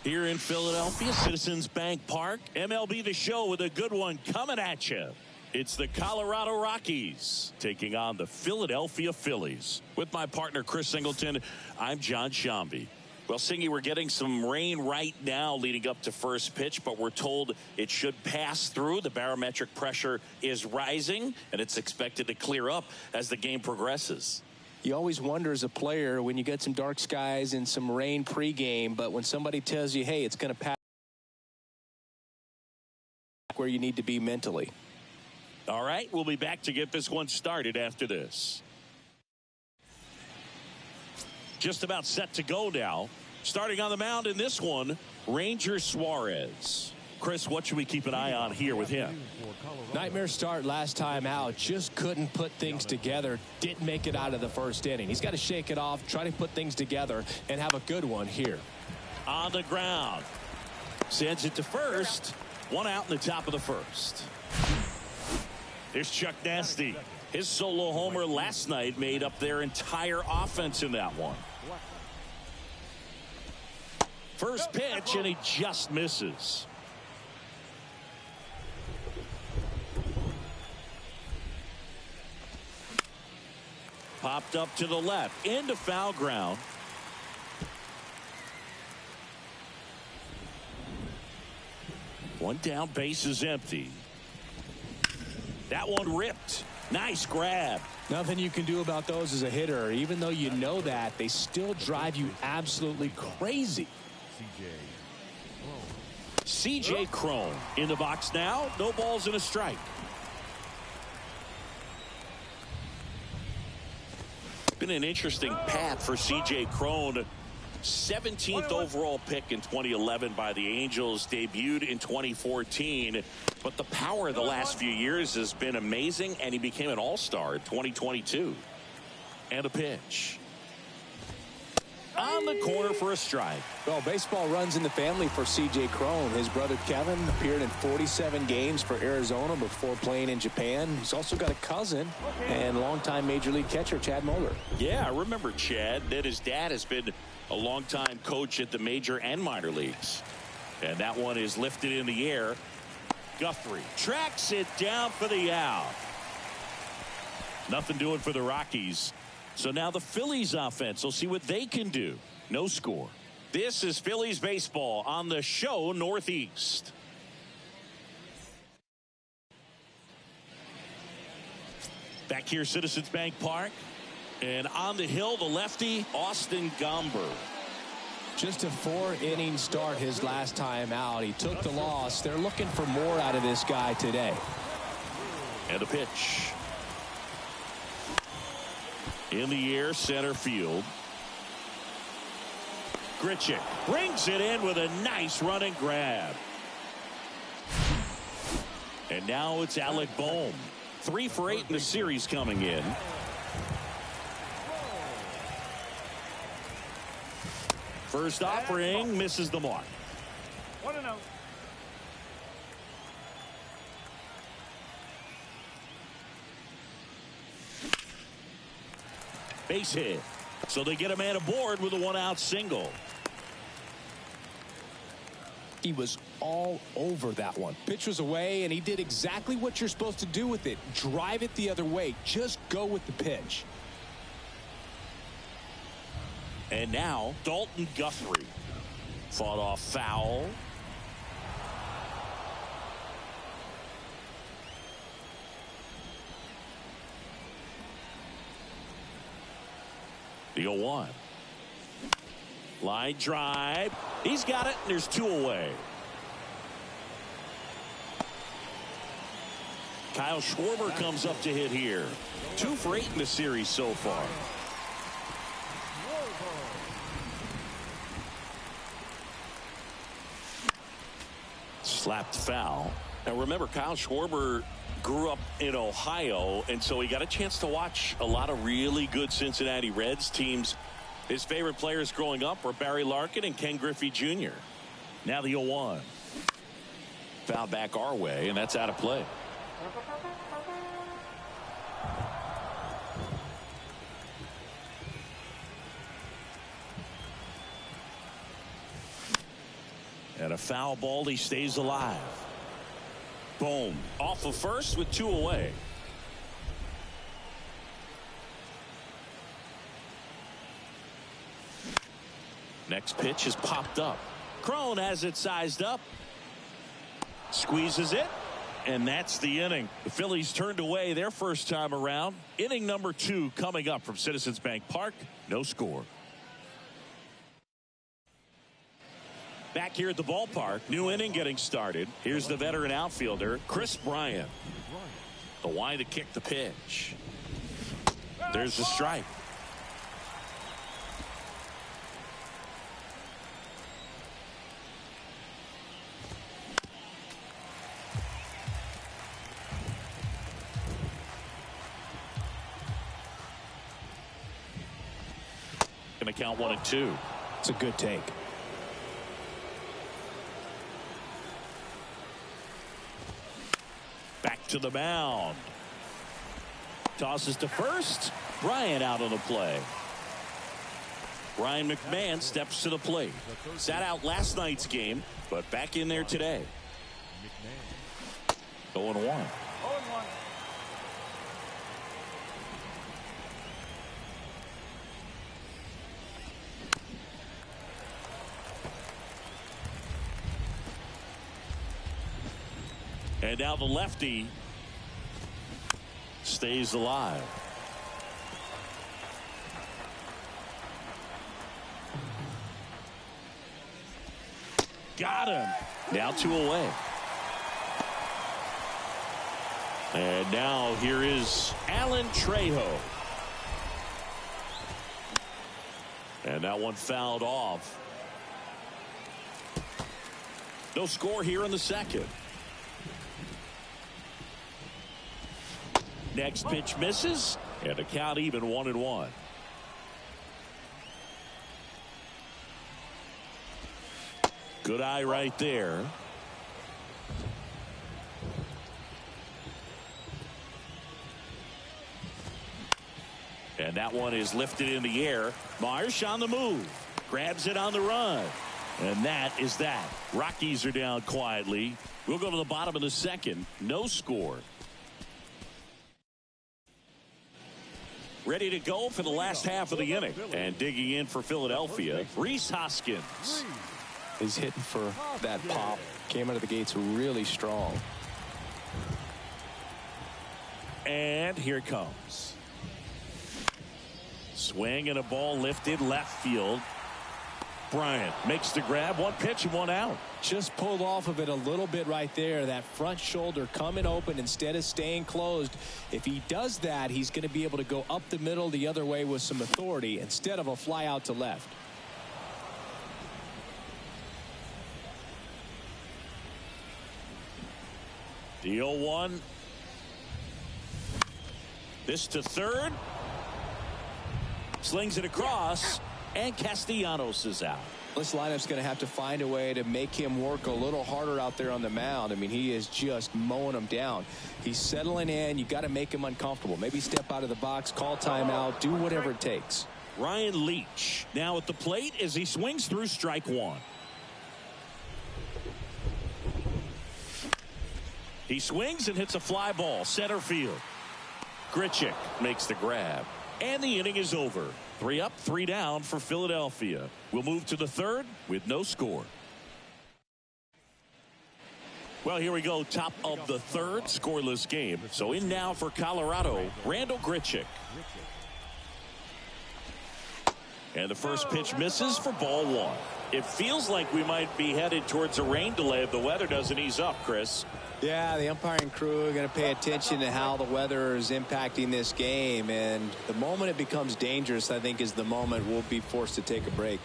Here in Philadelphia, Citizens Bank Park, MLB The Show with a good one coming at you. It's the Colorado Rockies taking on the Philadelphia Phillies. With my partner, Chris Singleton, I'm John Shambi. Well, Singy, we're getting some rain right now leading up to first pitch, but we're told it should pass through. The barometric pressure is rising, and it's expected to clear up as the game progresses. You always wonder as a player when you get some dark skies and some rain pregame, but when somebody tells you, hey, it's going to pass, where you need to be mentally. All right, we'll be back to get this one started after this. Just about set to go now. Starting on the mound in this one, Ranger Suarez. Chris, what should we keep an eye on here with him? Nightmare start last time out. Just couldn't put things together. Didn't make it out of the first inning. He's got to shake it off, try to put things together, and have a good one here. On the ground. Sends it to first. One out in the top of the first. Here's Chuck Nasty. His solo homer last night made up their entire offense in that one. First pitch, and he just misses. Popped up to the left, into foul ground. One down, base is empty. That one ripped. Nice grab. Nothing you can do about those as a hitter. Even though you know that, they still drive you absolutely crazy. C.J. Cron in the box now. No balls and a strike. Been an interesting path for C.J. Cron. 17th overall pick in 2011 by the Angels, debuted in 2014, but the power of the last few years has been amazing, and he became an all-star in 2022. And a pitch on the corner for a strike. Well, baseball runs in the family for C.J. Cron. His brother Kevin appeared in 47 games for Arizona before playing in Japan. He's also got a cousin and longtime Major League catcher Chad Moeller. Yeah, I remember Chad. That his dad has been a longtime coach at the major and minor leagues. And that one is lifted in the air. Guthrie tracks it down for the out. Nothing doing for the Rockies. So now the Phillies offense will see what they can do. No score. This is Phillies baseball on the show Northeast. Back here, Citizens Bank Park. And on the hill, the lefty, Austin Gomber. Just a 4-inning start his last time out. He took the loss. They're looking for more out of this guy today. And a pitch. In the air, center field. Grichuk brings it in with a nice running grab. And now it's Alec Bohm. 3 for 8 in the series coming in. First offering misses the mark. 1-0. Base hit. So they get a man aboard with a 1-out single. He was all over that one. Pitch was away, and he did exactly what you're supposed to do with it. Drive it the other way. Just go with the pitch. And now Dalton Guthrie fought off foul. The 0-1. Line drive. He's got it, and there's 2 away. Kyle Schwarber comes up to hit here. 2 for 8 in the series so far. Slapped foul. Now remember, Kyle Schwarber grew up in Ohio, and so he got a chance to watch a lot of really good Cincinnati Reds teams. His favorite players growing up were Barry Larkin and Ken Griffey Jr. Now the 0-1. Foul back our way, and that's out of play. And a foul ball. He stays alive. Boom. Off of first with 2 away. Next pitch is popped up. Crone has it sized up. Squeezes it. And that's the inning. The Phillies turned away their first time around. Inning number 2 coming up from Citizens Bank Park. No score. Back here at the ballpark, new inning getting started. Here's the veteran outfielder, Chris Bryant. The wide to kick the pitch. There's the strike. Going to count 1-2. It's a good take. Back to the mound. Tosses to first. Bryant out on the play. Ryan McMahon steps to the plate. Sat out last night's game, but back in there today. 0-1. And now the lefty stays alive. Got him. Now 2 away. And now here is Alan Trejo. And that one fouled off. No score here in the second. Next pitch misses, and the count even 1-1. Good eye right there. And that one is lifted in the air. Marsh on the move. Grabs it on the run. And that is that. Rockies are down quietly. We'll go to the bottom of the second. No score. Ready to go for the last half of the inning. And digging in for Philadelphia, Rhys Hoskins. He's hitting for that pop. Came out of the gates really strong. And here it comes. Swing and a ball lifted left field. Bryant makes the grab. 1 pitch and 1 out. Just pulled off of it a little bit right there. That front shoulder coming open instead of staying closed. If he does that, he's going to be able to go up the middle the other way with some authority instead of a fly out to left. The 0-1. This to third. Slings it across. And Castellanos is out. This lineup's going to have to find a way to make him work a little harder out there on the mound. I mean, he is just mowing them down. He's settling in. You got to make him uncomfortable. Maybe step out of the box, call timeout, do whatever it takes. Ryan Leach now at the plate as he swings through strike 1. He swings and hits a fly ball center field. Grichuk makes the grab. And the inning is over. 3 up, 3 down for Philadelphia. We'll move to the third with no score. Well, here we go. Top of the third, scoreless game. So in now for Colorado, Randall Grichuk. And the first pitch misses for ball 1. It feels like we might be headed towards a rain delay if the weather doesn't ease up, Chris. Yeah, the umpiring crew are going to pay attention to how the weather is impacting this game. And the moment it becomes dangerous, I think, is the moment we'll be forced to take a break.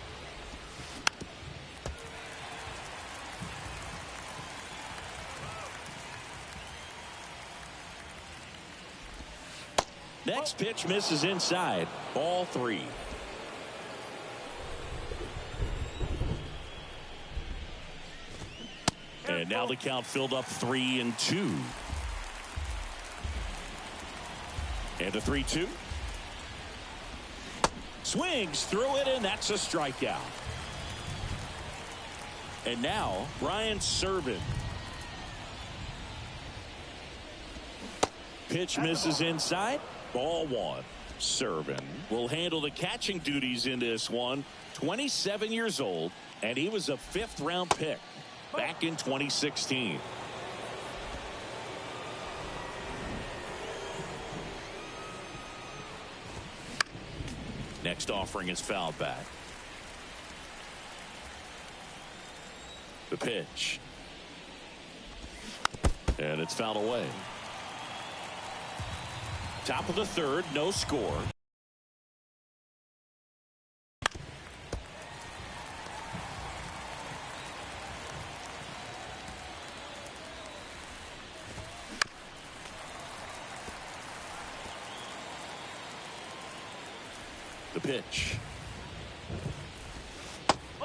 Next pitch misses inside. Ball 3. And now the count filled up 3-2. And a 3-2. Swings through it, and that's a strikeout. And now Brian Serven. Pitch misses inside. Ball one. Serven will handle the catching duties in this one. 27 years old, and he was a 5th-round pick back in 2016. Next offering is fouled back. The pitch. And it's fouled away. Top of the 3rd, no score. The pitch.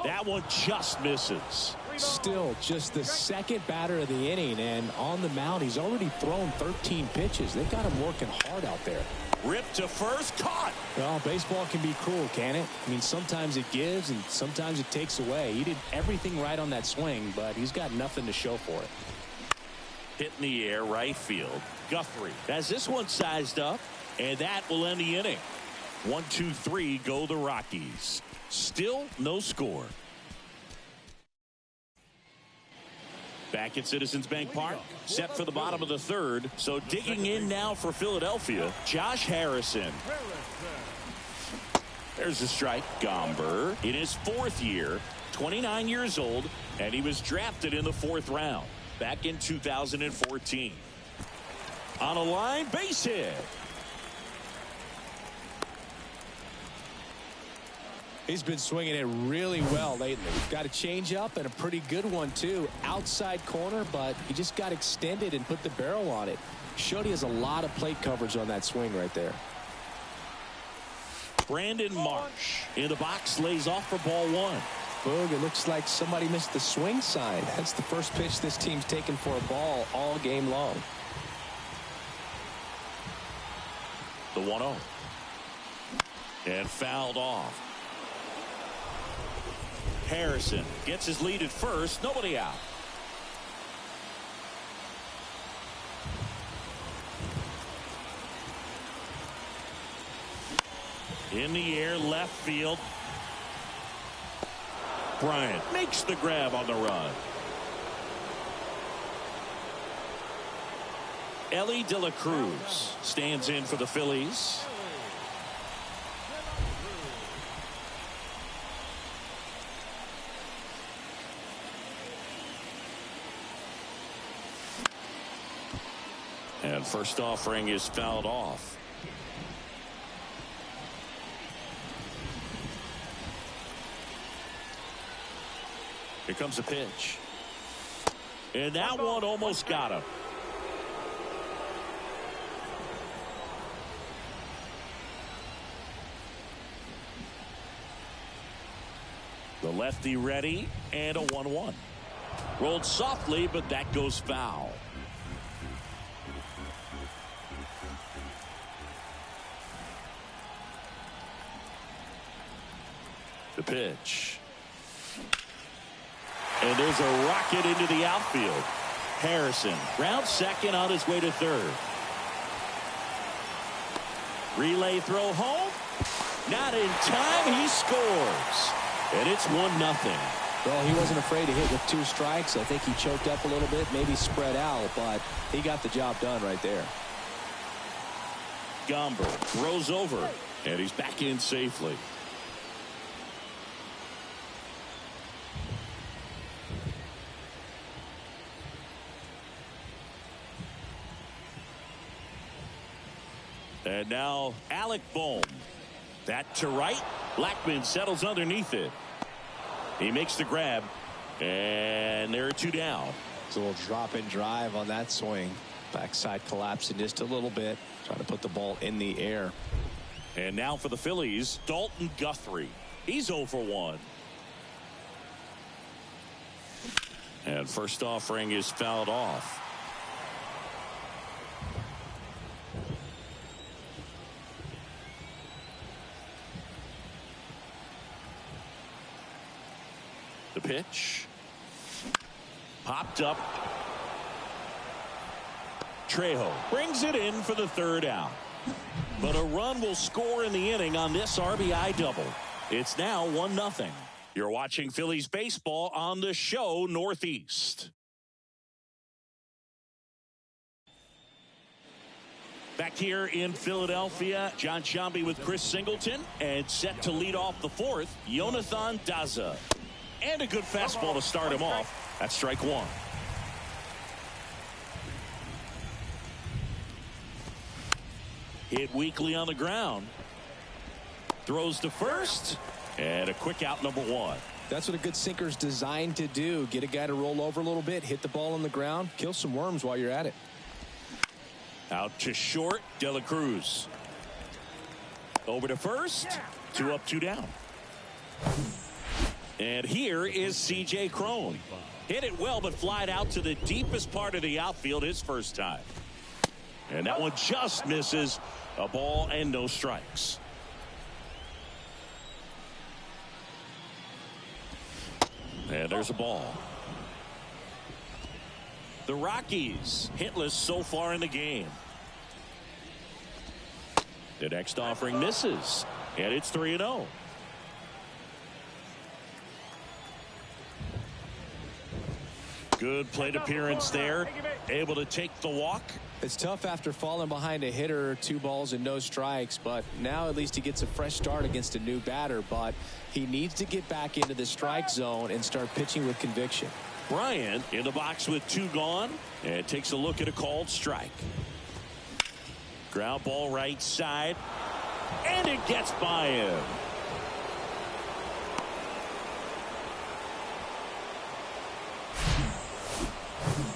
That one just misses. Still just the 2nd batter of the inning, and on the mound he's already thrown 13 pitches. They've got him working hard out there. Ripped to first, caught. Well, baseball can be cruel, can it? I mean, sometimes it gives and sometimes it takes away. He did everything right on that swing, but he's got nothing to show for it. Hit in the air, right field. Guthrie has this one sized up, and that will end the inning. 1, 2, 3 go the Rockies. Still no score. Back at Citizens Bank Park, set for the bottom of the 3rd. So digging in now for Philadelphia, Josh Harrison. There's a strike. Gomber in his 4th year, 29 years old, and he was drafted in the 4th round back in 2014. On a line, base hit. He's been swinging it really well lately. Got a changeup and a pretty good one, too. Outside corner, but he just got extended and put the barrel on it. Showed he has a lot of plate coverage on that swing right there. Brandon Marsh in the box, lays off for ball 1. Boog, it looks like somebody missed the swing sign. That's the first pitch this team's taken for a ball all game long. The 1-0. And fouled off. Harrison gets his lead at first. Nobody out. In the air, left field. Bryant makes the grab on the run. Ellie De La Cruz stands in for the Phillies. And first offering is fouled off. Here comes a pitch. And that one almost got him. The lefty ready, and a 1-1. Rolled softly, but that goes foul. The pitch. And there's a rocket into the outfield. Harrison rounds second on his way to 3rd. Relay throw home. Not in time. He scores. And it's 1-0. Well, he wasn't afraid to hit with 2 strikes. I think he choked up a little bit, maybe spread out, but he got the job done right there. Gomber throws over, and he's back in safely. And now Alec Bohm. That to right. Blackman settles underneath it. He makes the grab. And there are 2 down. It's a little drop and drive on that swing. Backside collapsing just a little bit. Trying to put the ball in the air. And now for the Phillies, Dalton Guthrie. He's 0 for 1. And first offering is fouled off. The pitch. Popped up. Trejo brings it in for the third out. But a run will score in the inning on this RBI double. It's now 1-0. You're watching Phillies baseball on the show Northeast. Back here in Philadelphia, John Sciambi with Chris Singleton, and set to lead off the fourth, Jonathan Daza. And a good fastball to start him off. That's strike one. Hit weakly on the ground. Throws to first. And a quick out, number one. That's what a good sinker's designed to do. Get a guy to roll over a little bit, hit the ball on the ground, kill some worms while you're at it. Out to short, De La Cruz. Over to first. 2 up, 2 down. And here is C.J. Cron. Hit it well, but flied out to the deepest part of the outfield his first time. And that one just misses. A ball and no strikes. And there's a ball. The Rockies hitless so far in the game. The next offering misses. And it's 3-0. Good plate appearance there. Able to take the walk. It's tough after falling behind a hitter, 2 balls and no strikes, but now at least he gets a fresh start against a new batter, but he needs to get back into the strike zone and start pitching with conviction. Bryant in the box with 2 gone and takes a look at a called strike. Ground ball right side, and it gets by him.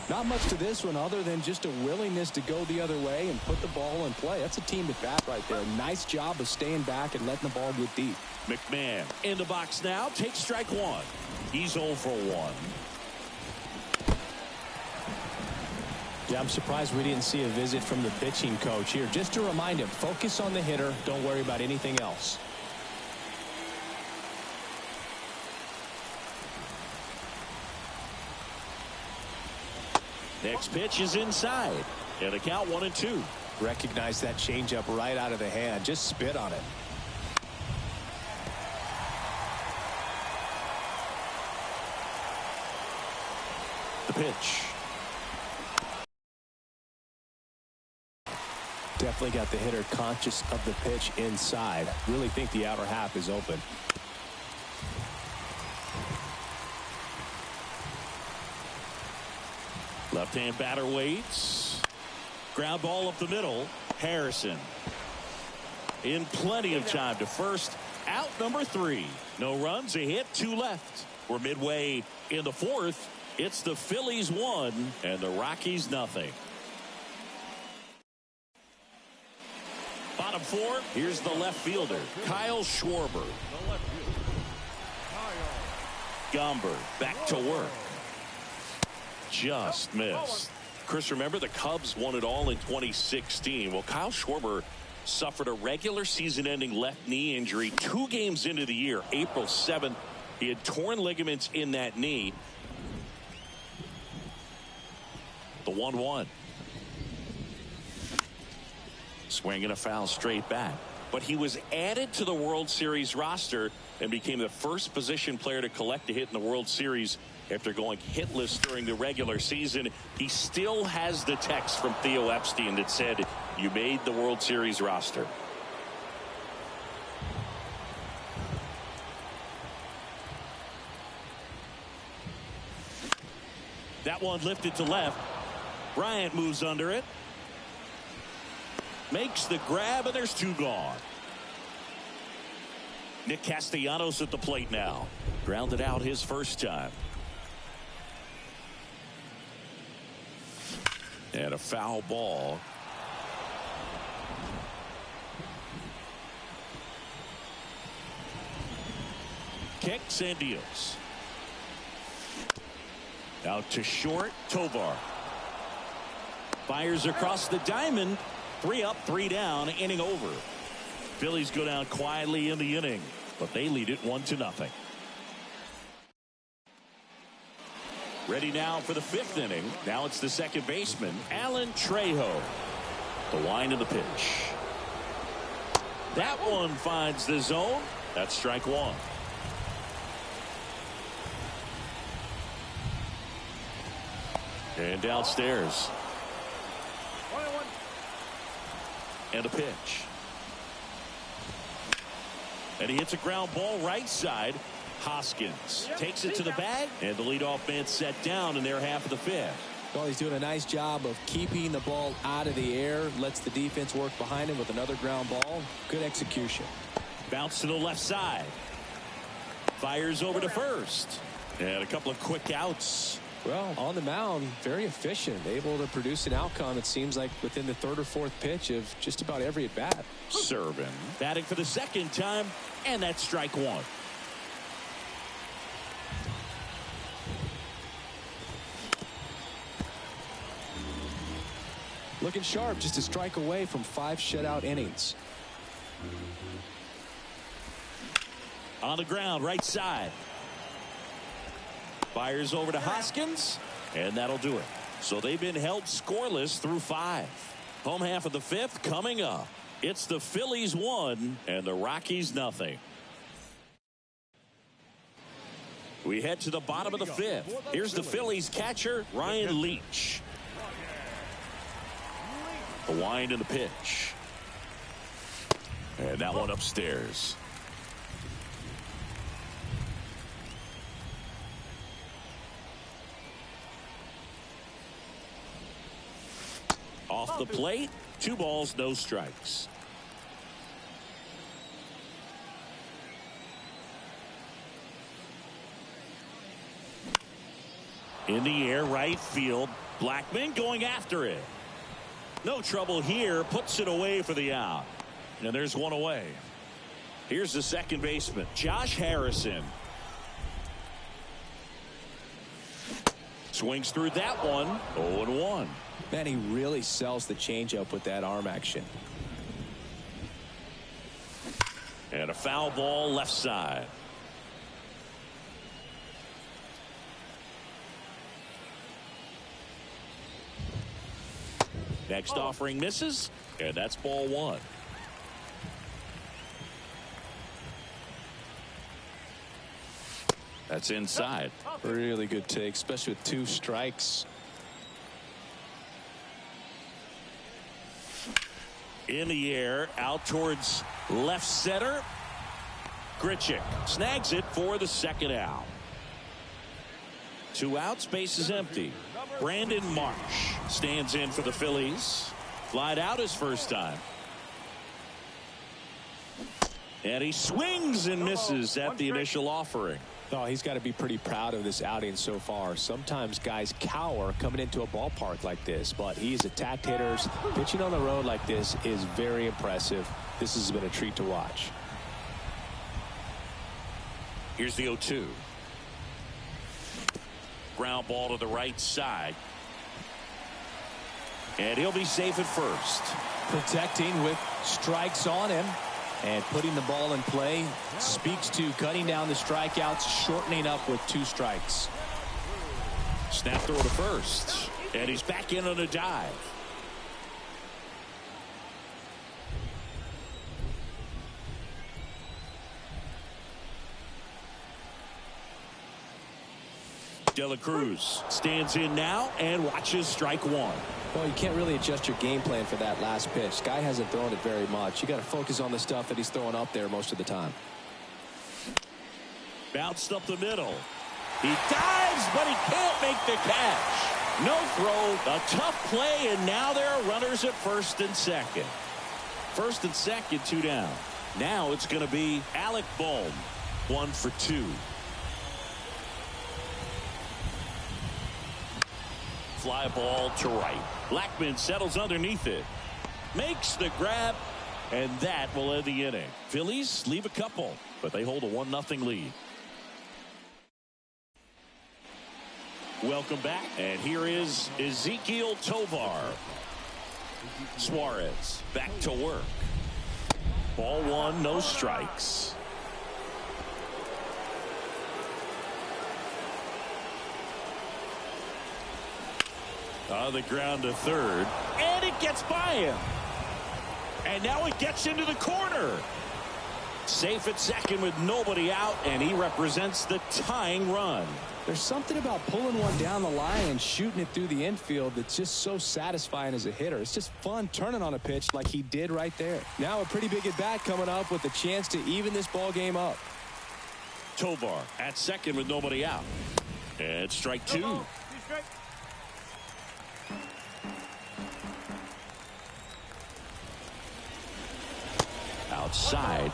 Not much to this one other than just a willingness to go the other way and put the ball in play. That's a team at bat right there. Nice job of staying back and letting the ball get deep. McMahon in the box now. Takes strike one. He's 0 for 1. Yeah, I'm surprised we didn't see a visit from the pitching coach here. Just to remind him, focus on the hitter. Don't worry about anything else. Next pitch is inside. And a count 1-2. Recognize that changeup right out of the hand. Just spit on it. The pitch. Definitely got the hitter conscious of the pitch inside. Really think the outer half is open. Left-hand batter waits. Ground ball up the middle. Harrison in plenty of time to first. Out number 3. No runs, a hit, 2 left. We're midway in the fourth. It's the Phillies 1 and the Rockies nothing. Bottom 4. Here's the left fielder, Kyle Schwarber. Gomber back to work. Just missed. Chris, remember the Cubs won it all in 2016. Well, Kyle Schwarber suffered a regular season-ending left knee injury 2 games into the year. April 7th, he had torn ligaments in that knee. The 1-1. Swinging a foul straight back. But he was added to the World Series roster and became the first position player to collect a hit in the World Series after going hitless during the regular season. He still has the text from Theo Epstein that said, "You made the World Series roster." That one lifted to left. Bryant moves under it. Makes the grab, and there's 2 gone. Nick Castellanos at the plate now. Grounded out his first time. And a foul ball. Kicks and deals. Out to short, Tovar. Fires across the diamond. 3 up, 3 down, inning over. Phillies go down quietly in the inning, but they lead it 1-0. Ready now for the 5th inning. Now it's the second baseman, Alan Trejo. The wind of the pitch. That one finds the zone. That's strike one. And downstairs. And a pitch. And he hits a ground ball right side. Hoskins takes it to the bag, and the leadoff man set down in their half of the 5th. Well, he's doing a nice job of keeping the ball out of the air, lets the defense work behind him with another ground ball. Good execution. Bounce to the left side. Fires over to first. And a couple of quick outs. Well, on the mound, very efficient, able to produce an outcome, it seems like, within the 3rd or 4th pitch of just about every at-bat. Serving. Batting for the 2nd time, and that's strike one. Looking sharp, just a strike away from 5 shutout innings. On the ground, right side. Fires over to Hoskins, and that'll do it. So they've been held scoreless through 5. Home half of the 5th coming up. It's the Phillies 1 and the Rockies nothing. We head to the bottom of the 5th. Here's the Phillies catcher, Ryan Leach. The wind and the pitch. And that one upstairs. Off the plate, 2 balls, no strikes. In the air, right field. Blackman going after it. No trouble here, puts it away for the out. And there's one away. Here's the second baseman, Josh Harrison. Swings through that one, 0-1. Man, he really sells the changeup with that arm action. And a foul ball left side. Next offering misses, and that's ball 1. That's inside. Really good take, especially with 2 strikes. In the air, out towards left center. Grichuk snags it for the 2nd out. 2 outs, base is empty. Brandon Marsh stands in for the Phillies. Flied out his first time. And he swings and misses at the initial offering. Oh, he's got to be pretty proud of this outing so far. Sometimes guys cower coming into a ballpark like this, but he's attacked hitters. Pitching on the road like this is very impressive. This has been a treat to watch. Here's the 0-2. Ground ball to the right side. And he'll be safe at first. Protecting with strikes on him. And putting the ball in play speaks to cutting down the strikeouts, shortening up with 2 strikes. Snap throw to first. And he's back in on a dive. De La Cruz stands in now and watches strike 1. Well, you can't really adjust your game plan for that last pitch. Guy hasn't thrown it very much. You got to focus on the stuff that he's throwing up there most of the time. Bounced up the middle. He dives, but he can't make the catch. No throw, a tough play, and now there are runners at first and second. First and second, 2 down. Now it's going to be Alec Bohm, 1 for 2. Fly ball to right. Blackman settles underneath it. Makes the grab, and that will end the inning. Phillies leave a couple, but they hold a 1-0 lead. Welcome back, and here is Ezequiel Tovar. Suarez back to work. Ball 1, no strikes. On the ground to third. And it gets by him. And now it gets into the corner. Safe at second with nobody out, and he represents the tying run. There's something about pulling one down the line and shooting it through the infield that's just so satisfying as a hitter. It's just fun turning on a pitch like he did right there. Now a pretty big at bat coming up with a chance to even this ball game up. Tovar at second with nobody out. And strike two. Outside.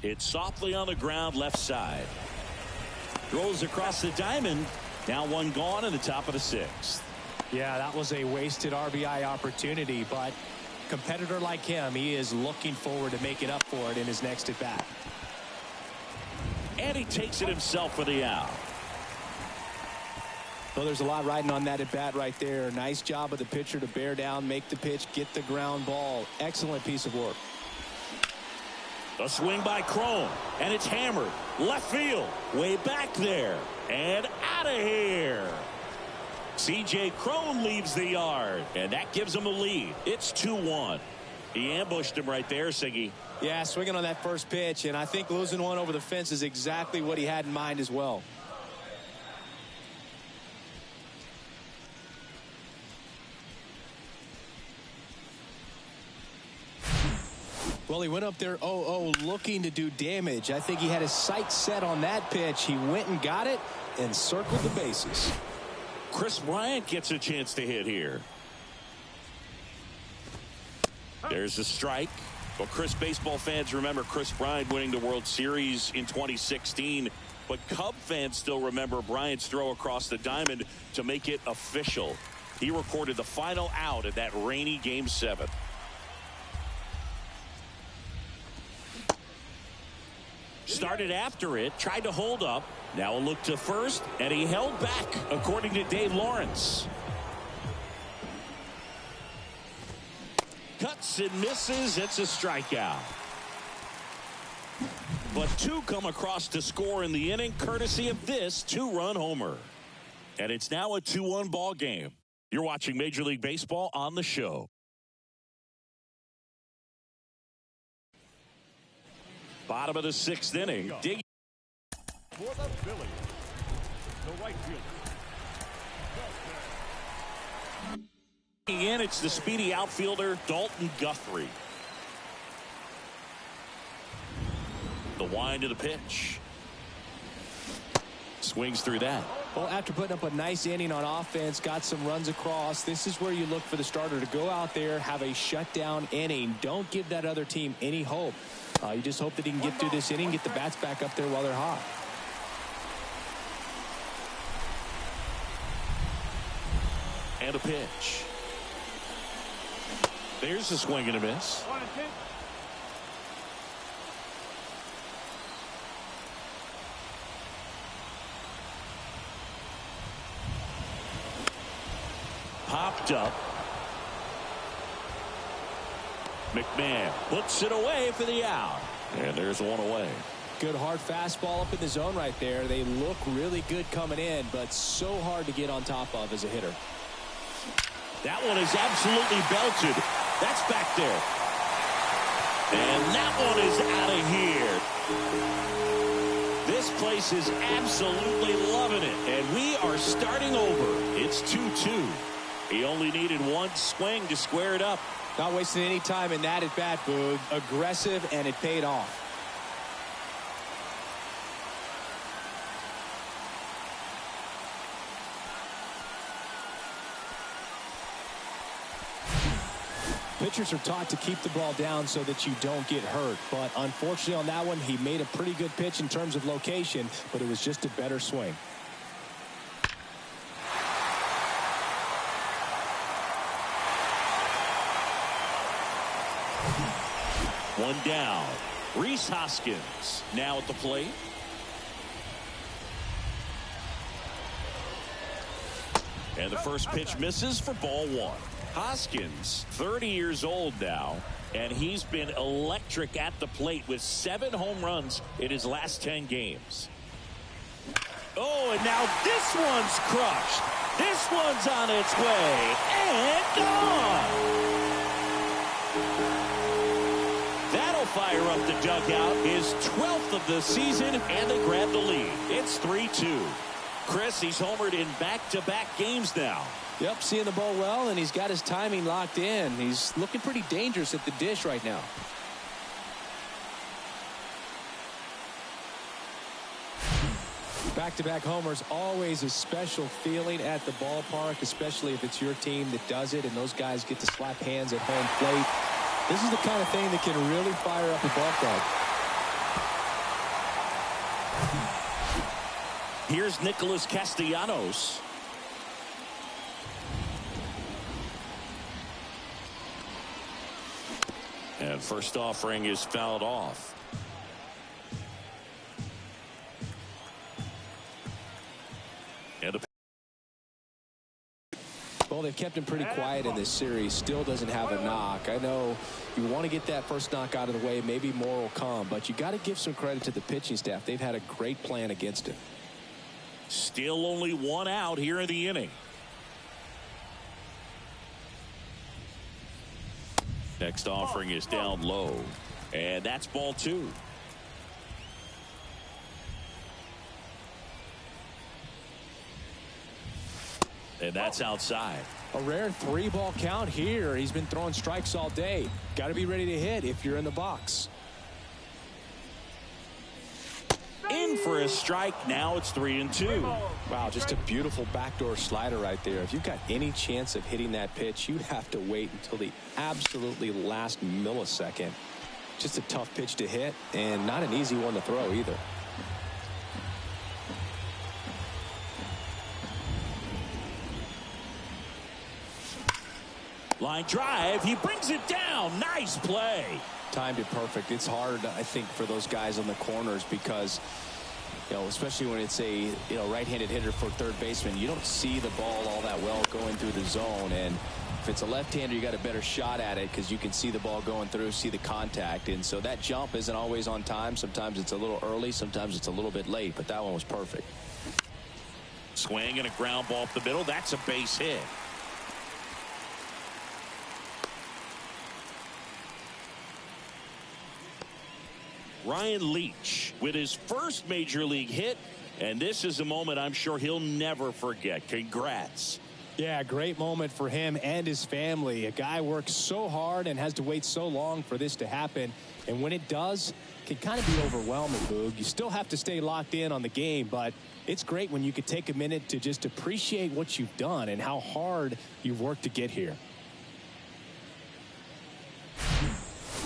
It's softly on the ground left side. Throws across the diamond. Now one gone in the top of the sixth. Yeah, that was a wasted RBI opportunity, but competitor like him, he is looking forward to making up for it in his next at bat. And he takes it himself for the out. Well, there's a lot riding on that at bat right there. Nice job of the pitcher to bear down, make the pitch, get the ground ball. Excellent piece of work. A swing by Crone, and it's hammered left field, way back there, and out of here. C.J. Crone leaves the yard, and that gives him the lead. It's 2-1. He ambushed him right there, Siggy. Yeah, swinging on that first pitch, and I think losing one over the fence is exactly what he had in mind as well. Well, he went up there 0-0 looking to do damage. I think he had his sights set on that pitch. He went and got it and circled the bases. Chris Bryant gets a chance to hit here. There's a strike. Well, Chris, baseball fans remember Chris Bryant winning the World Series in 2016. But Cub fans still remember Bryant's throw across the diamond to make it official. He recorded the final out in that rainy Game 7. Started after it, tried to hold up. Now a look to first, and he held back, according to Dave Lawrence. Cuts and misses. It's a strikeout. But two come across to score in the inning, courtesy of this two-run homer. And it's now a 2-1 ball game. You're watching Major League Baseball on the show. Bottom of the sixth inning. Dig for the Phillies, the right fielder. in, it's the speedy outfielder Dalton Guthrie. The wind to the pitch. Swings through that. Well, after putting up a nice inning on offense, got some runs across, this is where you look for the starter to go out there, have a shutdown inning. Don't give that other team any hope. You just hope that he can get through this inning, get the bats back up there while they're hot. And a pitch. There's a swing and a miss. Popped up. McMahon puts it away for the out. And there's one away. Good hard fastball up in the zone right there. They look really good coming in, but so hard to get on top of as a hitter. That one is absolutely belted. That's back there. And that one is out of here. This place is absolutely loving it. And we are starting over. It's 2-2. He only needed one swing to square it up. Not wasting any time in that at bat, Boog. Aggressive, and it paid off. Pitchers are taught to keep the ball down so that you don't get hurt. But unfortunately on that one, he made a pretty good pitch in terms of location, but it was just a better swing. One down. Rhys Hoskins now at the plate. And the first pitch misses for ball one. Hoskins, 30 years old now, and he's been electric at the plate with 7 home runs in his last 10 games. Oh, and now this one's crushed. This one's on its way and gone. That'll fire up the dugout. His 12th of the season, and they grab the lead. It's 3-2. Chris, he's homered in back-to-back games now. Yep, seeing the ball well, and he's got his timing locked in. He's looking pretty dangerous at the dish right now. Back-to-back homers, always a special feeling at the ballpark, especially if it's your team that does it and those guys get to slap hands at home plate. This is the kind of thing that can really fire up a ball club. Here's Nicholas Castellanos. And first offering is fouled off. And well, they've kept him pretty quiet in this series. Still doesn't have a knock. I know you want to get that first knock out of the way. Maybe more will come, but you got to give some credit to the pitching staff. They've had a great plan against him. Still only 1 out here in the inning. Next offering is down low, and that's ball 2. And that's outside. A rare 3-ball count here. He's been throwing strikes all day. Got to be ready to hit if you're in the box. In for a strike. Now it's 3-2. Wow, just a beautiful backdoor slider right there. If you've got any chance of hitting that pitch, you have to wait until the absolutely last millisecond. Just a tough pitch to hit, and not an easy one to throw either. Line drive. He brings it down. Nice play. Timed it perfect. It's hard, I think, for those guys on the corners because, you know, especially when it's a right-handed hitter for third baseman, you don't see the ball all that well going through the zone. And if it's a left-hander, you got a better shot at it because you can see the ball going through, see the contact. And so that jump isn't always on time. Sometimes it's a little early. Sometimes it's a little bit late. But that one was perfect. Swing and a ground ball up the middle. That's a base hit. Ryan Leach with his first major league hit, and this is a moment I'm sure he'll never forget. Congrats. Yeah, great moment for him and his family. A guy works so hard and has to wait so long for this to happen, and when it does, it can kind of be overwhelming, Boog. You still have to stay locked in on the game, but it's great when you could take a minute to just appreciate what you've done and how hard you've worked to get here.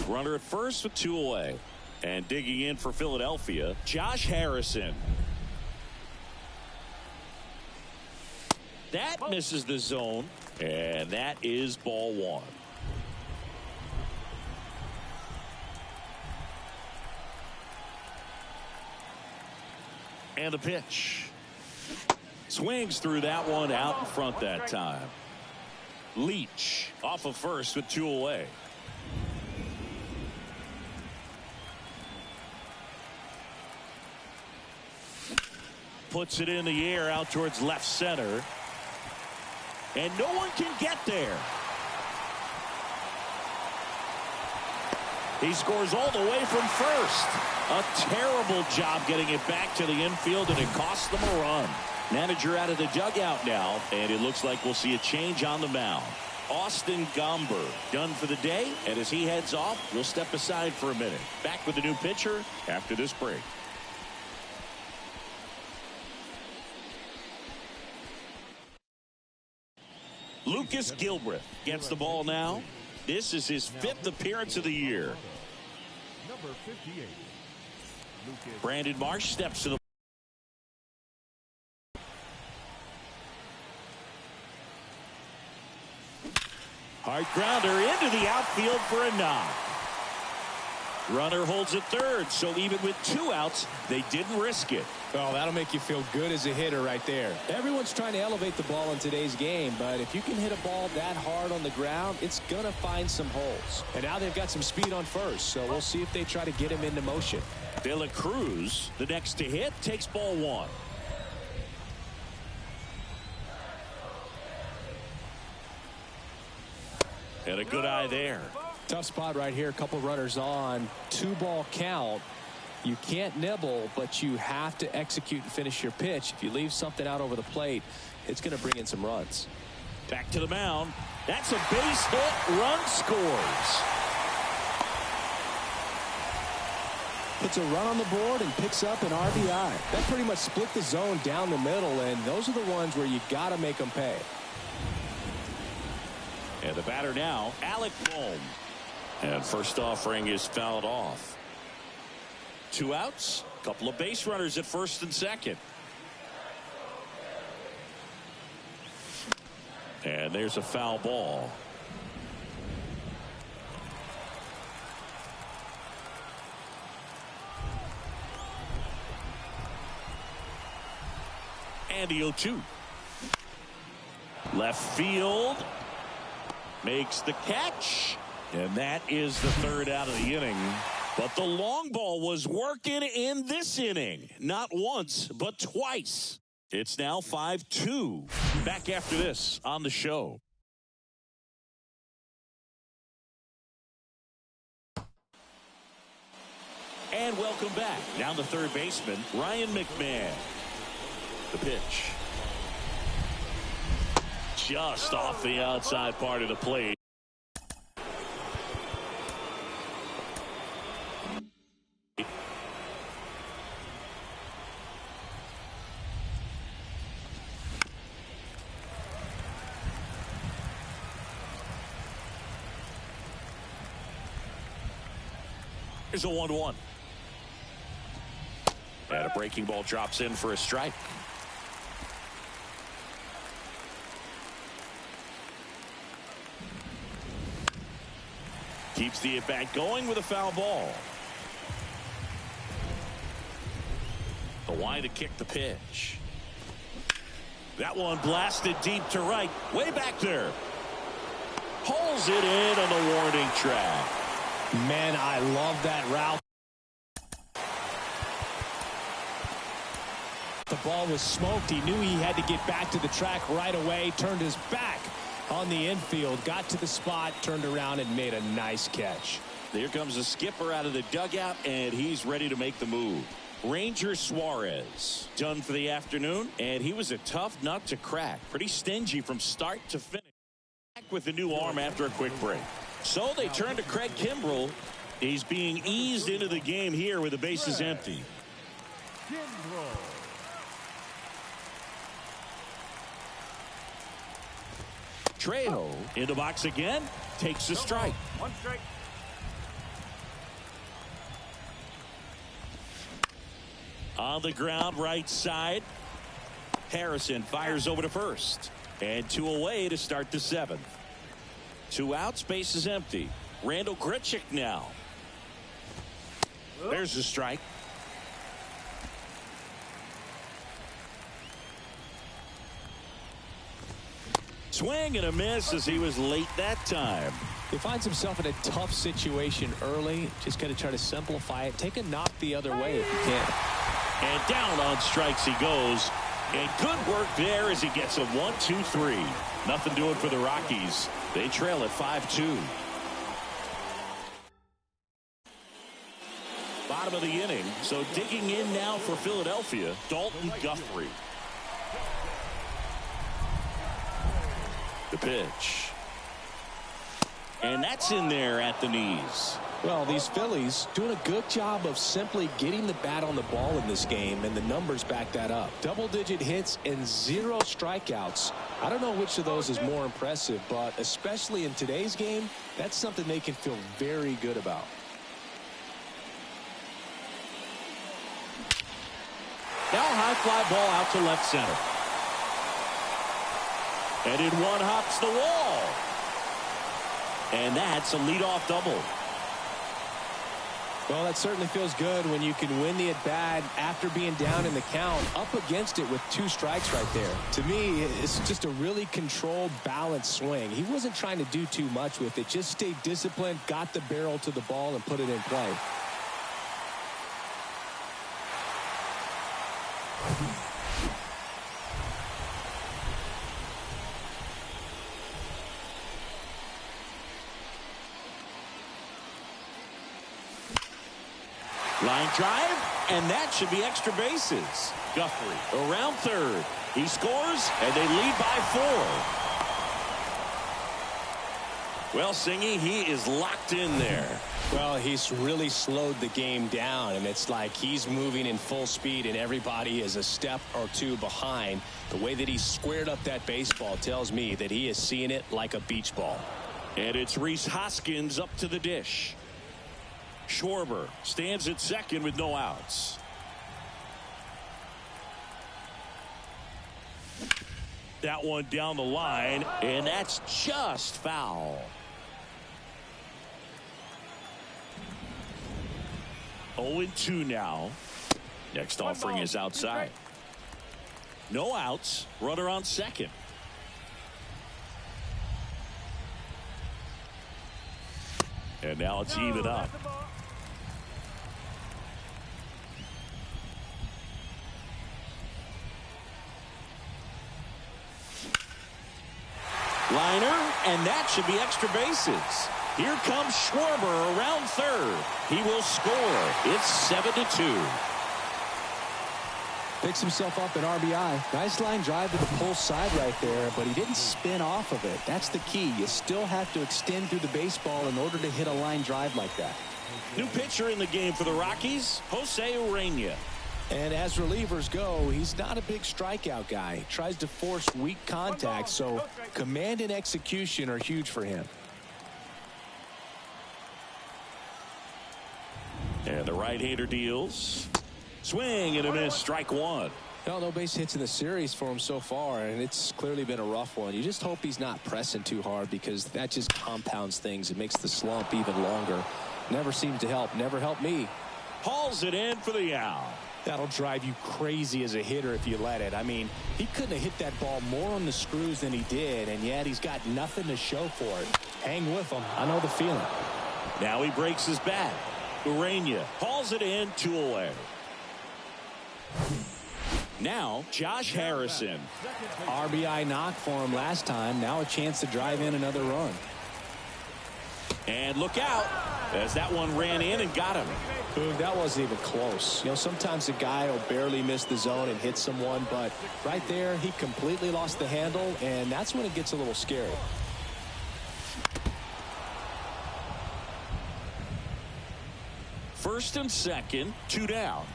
Runner at first with 2 away. And digging in for Philadelphia, Josh Harrison. That misses the zone, and that is ball 1. And the pitch. Swings through that one out in front that time. Leach off of first with 2 away. Puts it in the air out towards left center. And no one can get there. He scores all the way from first. A terrible job getting it back to the infield, and it cost them a run. Manager out of the dugout now, and it looks like we'll see a change on the mound. Austin Gomber done for the day, and as he heads off, we'll step aside for a minute. Back with the new pitcher after this break. Lucas Gilbreth gets the ball now. This is his 5th appearance of the year. Number 58. Lucas. Brandon Marsh steps to the hard grounder into the outfield for a knock. Runner holds at third, so even with 2 outs, they didn't risk it. Well, that'll make you feel good as a hitter right there. Everyone's trying to elevate the ball in today's game, but if you can hit a ball that hard on the ground, it's going to find some holes. And now they've got some speed on first, so we'll see if they try to get him into motion. De La Cruz, the next to hit, takes ball 1. And a good eye there. Tough spot right here. A couple runners on. 2-ball count. You can't nibble, but you have to execute and finish your pitch. If you leave something out over the plate, it's going to bring in some runs. Back to the mound. That's a base hit. Run scores. Puts a run on the board and picks up an RBI. That pretty much split the zone down the middle, and those are the ones where you got to make them pay. And the batter now, Alec Bohm. And first offering is fouled off. 2 outs, a couple of base runners at first and second. And there's a foul ball. And the 0-2. Left field. Makes the catch. And that is the 3rd out of the inning. But the long ball was working in this inning. Not once, but twice. It's now 5-2. Back after this on the show. And welcome back. Down the third baseman, Ryan McMahon. The pitch. Just off the outside part of the plate. Here's a 1-1. And a breaking ball drops in for a strike. Keeps the at-bat going with a foul ball. The line to kick the pitch. That one blasted deep to right. Way back there. Pulls it in on the warning track. Man, I love that route. The ball was smoked. He knew he had to get back to the track right away. Turned his back on the infield. Got to the spot. Turned around and made a nice catch. There comes the skipper out of the dugout, and he's ready to make the move. Ranger Suarez done for the afternoon, and he was a tough nut to crack. Pretty stingy from start to finish. Back with the new arm after a quick break. So they turn to Craig Kimbrell. He's being eased into the game here with the bases empty. Trejo in the box again. Takes the strike. 1 strike. On the ground, right side. Harrison fires over to first. And 2 away to start the 7th. 2 outs, base is empty. Randall Grichuk now. There's the strike. Swing and a miss as he was late that time. He finds himself in a tough situation early. Just got to try to simplify it. Take a knock the other way if you can. And down on strikes he goes. And good work there as he gets a 1-2-3. Nothing doing for the Rockies. They trail at 5-2. Bottom of the inning. So digging in now for Philadelphia, Dalton Guthrie. The pitch. And that's in there at the knees. Well, these Phillies doing a good job of simply getting the bat on the ball in this game, and the numbers back that up. Double-digit hits and 0 strikeouts. I don't know which of those is more impressive, but especially in today's game, that's something they can feel very good about. Now a high fly ball out to left center. And in one hops the wall. And that's a leadoff double. Well, that certainly feels good when you can win the at-bat after being down in the count, up against it with 2 strikes right there. To me, it's just a really controlled, balanced swing. He wasn't trying to do too much with it. Just stayed disciplined, got the barrel to the ball, and put it in play. Line drive, and that should be extra bases. Guthrie around third. He scores, and they lead by 4. Well, Singy, he is locked in there. Well, he's really slowed the game down, and it's like he's moving in full speed, and everybody is a step or 2 behind. The way that he squared up that baseball tells me that he is seeing it like a beach ball. And it's Rhys Hoskins up to the dish. Schwarber stands at second with no outs. That one down the line, and that's just foul. 0-2 now. Next offering is outside. No outs. Runner on second. And now it's even up. Liner, and that should be extra bases. Here comes Schwarber around third. He will score. It's 7-2. Picks himself up an RBI. Nice line drive to the pull side right there, but he didn't spin off of it. That's the key. You still have to extend through the baseball in order to hit a line drive like that. New pitcher in the game for the Rockies, Jose Urena. And as relievers go, he's not a big strikeout guy. He tries to force weak contact, so command and execution are huge for him. And the right-hander deals. Swing and a miss, strike 1. Well, no base hits in the series for him so far, and it's clearly been a rough one. You just hope he's not pressing too hard, because that just compounds things. It makes the slump even longer. Never seems to help. Never helped me. Hauls it in for the out. That'll drive you crazy as a hitter if you let it. I mean, he couldn't have hit that ball more on the screws than he did, and yet he's got nothing to show for it. Hang with him. I know the feeling. Now he breaks his bat. Urena hauls it in, 2 away. Now Josh Harrison. RBI knock for him last time. Now a chance to drive in another run. And look out as that one ran in and got him. That wasn't even close. You know, sometimes a guy will barely miss the zone and hit someone, but right there he completely lost the handle, and that's when it gets a little scary. First and second, 2 down.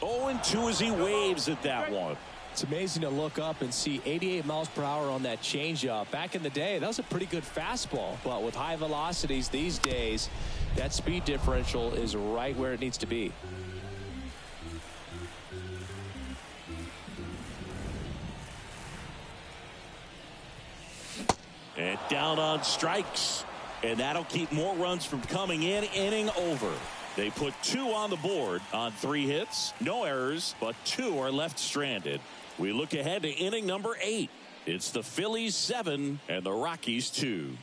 Oh, and 2 as he waves at that one. It's amazing to look up and see 88 miles per hour on that changeup. Back in the day, that was a pretty good fastball, but with high velocities these days, that speed differential is right where it needs to be. And down on strikes, and that'll keep more runs from coming in. Inning over. They put 2 on the board on 3 hits. No errors, but 2 are left stranded. We look ahead to inning number 8. It's the Phillies 7 and the Rockies 2.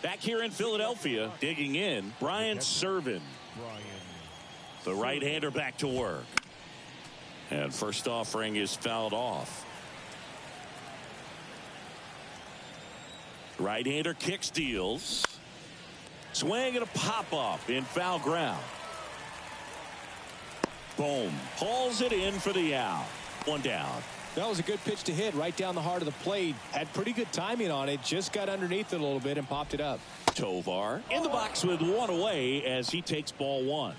Back here in Philadelphia, digging in, Brian Serven. The right-hander back to work. And first offering is fouled off. Right-hander kicks, deals. Swing and a pop-up in foul ground. Boom. Hauls it in for the out. 1 down. That was a good pitch to hit right down the heart of the plate. Had pretty good timing on it. Just got underneath it a little bit and popped it up. Tovar in the box with 1 away as he takes ball 1.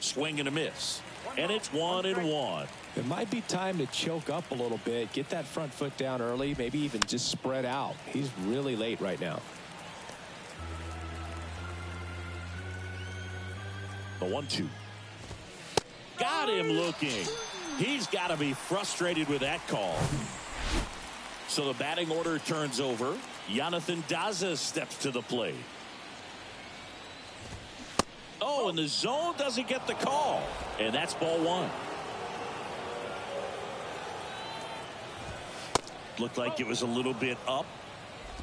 Swing and a miss. And it's 1-1. It might be time to choke up a little bit. Get that front foot down early. Maybe even just spread out. He's really late right now. The 1-2. Got got him looking. He's got to be frustrated with that call. So the batting order turns over. Jonathan Daza steps to the plate. Oh, and the zone doesn't get the call. And that's ball one. Looked like it was a little bit up.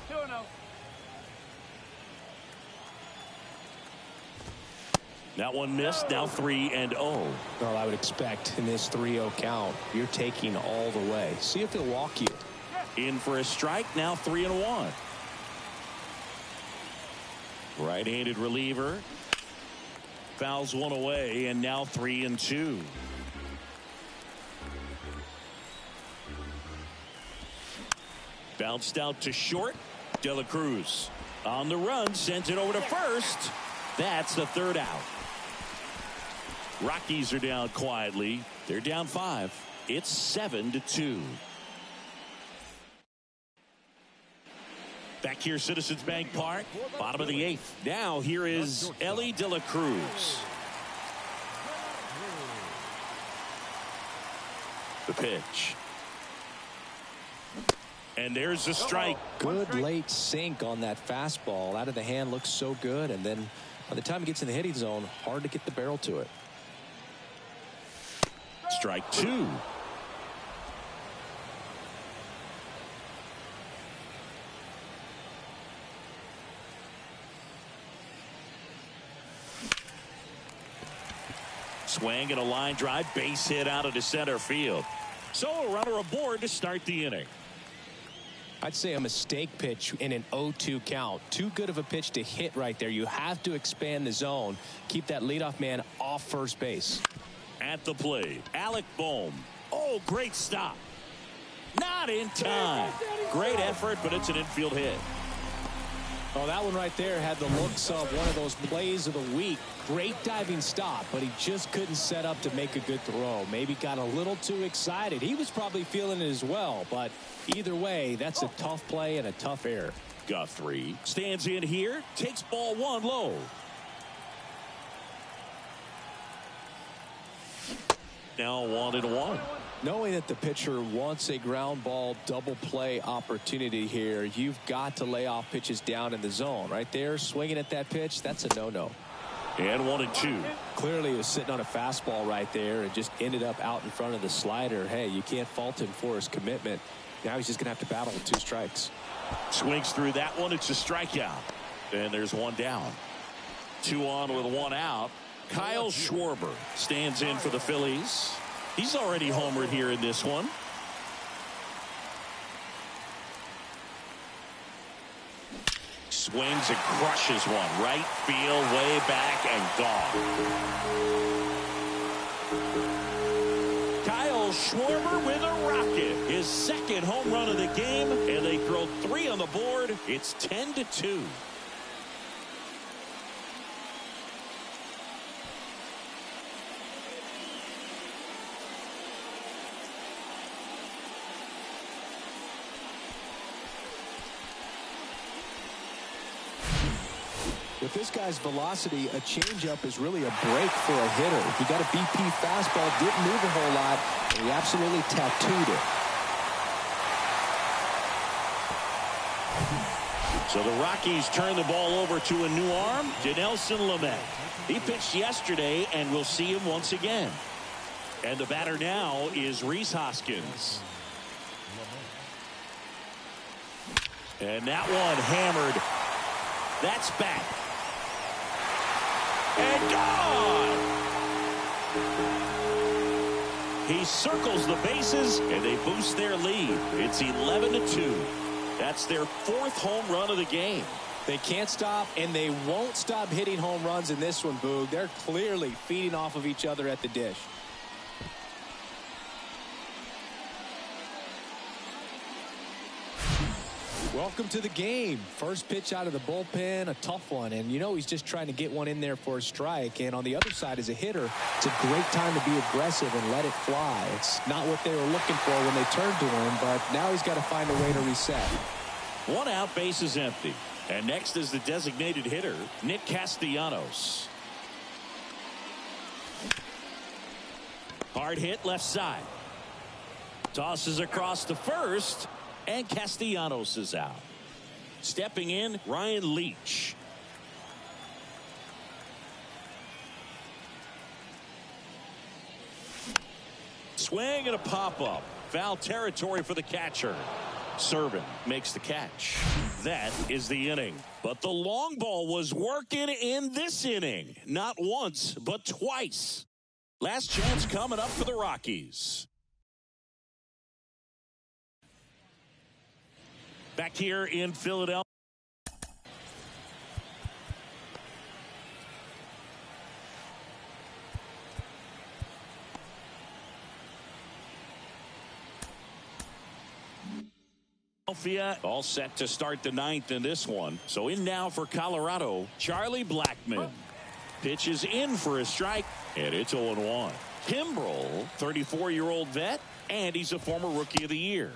2-0. That one missed. Now 3-0. Well, I would expect in this 3-0 count, you're taking all the way. See if he'll walk you. In for a strike. Now 3-1. Right-handed reliever. Fouls one away, and now 3-2. Bounced out to short. De La Cruz on the run, sends it over to first. That's the third out. Rockies are down quietly. They're down 5. It's 7-2. Back here, Citizens Bank Park, bottom of the 8th. Now here is Ellie De La Cruz. The pitch. And there's the strike. Good late sink on that fastball. Out of the hand, looks so good. And then by the time it gets in the hitting zone, hard to get the barrel to it. Strike 2. Swing and a line drive, base hit out into center field. So a runner aboard to start the inning. I'd say a mistake pitch in an 0-2 count. Too good of a pitch to hit right there. You have to expand the zone. Keep that leadoff man off first base. At the plate, Alec Bohm. Oh, great stop. Not in time. Great effort, but it's an infield hit. Oh, that one right there had the looks of one of those plays of the week. Great diving stop, but he just couldn't set up to make a good throw. Maybe got a little too excited. He was probably feeling it as well, but either way, that's a tough play and a tough error. Guthrie stands in here, takes ball 1 low. Now 1-1. Knowing that the pitcher wants a ground ball double play opportunity here, you've got to lay off pitches down in the zone. Right there, swinging at that pitch, that's a no-no. And 1-2. Clearly he was sitting on a fastball right there and just ended up out in front of the slider. Hey, you can't fault him for his commitment. Now he's just going to have to battle with 2 strikes. Swings through that one. It's a strikeout. And there's 1 down. 2 on with 1 out. Kyle Schwarber stands in for the Phillies. He's already homered here in this one. Swings and crushes one. Right field, way back, and gone. Kyle Schwarber with a rocket. His 2nd home run of the game, and they throw 3 on the board. It's 10-2. With this guy's velocity, a changeup is really a break for a hitter. He got a BP fastball, didn't move a whole lot, and he absolutely tattooed it. So the Rockies turn the ball over to a new arm, Dinelson Lamet. He pitched yesterday, and we'll see him once again. And the batter now is Rhys Hoskins. And that one hammered. That's back. And gone! He circles the bases, and they boost their lead. It's 11-2. That's their 4th home run of the game. They can't stop, and they won't stop hitting home runs in this one, Boog. They're clearly feeding off of each other at the dish. Welcome to the game. First pitch out of the bullpen, a tough one. And you know he's just trying to get one in there for a strike. And on the other side, as a hitter, it's a great time to be aggressive and let it fly. It's not what they were looking for when they turned to him, but now he's got to find a way to reset. 1 out, base is empty. And next is the designated hitter, Nick Castellanos. Hard hit left side. Tosses across to first, and Castellanos is out. Stepping in, Ryan Leach. Swing and a pop-up. Foul territory for the catcher. Servin makes the catch. That is the inning. But the long ball was working in this inning. Not once, but twice. Last chance coming up for the Rockies. Back here in Philadelphia. All set to start the ninth in this one. So in now for Colorado, Charlie Blackmon. Pitches in for a strike, and it's 0-1. Kimbrel, 34-year-old vet, and he's a former Rookie of the Year.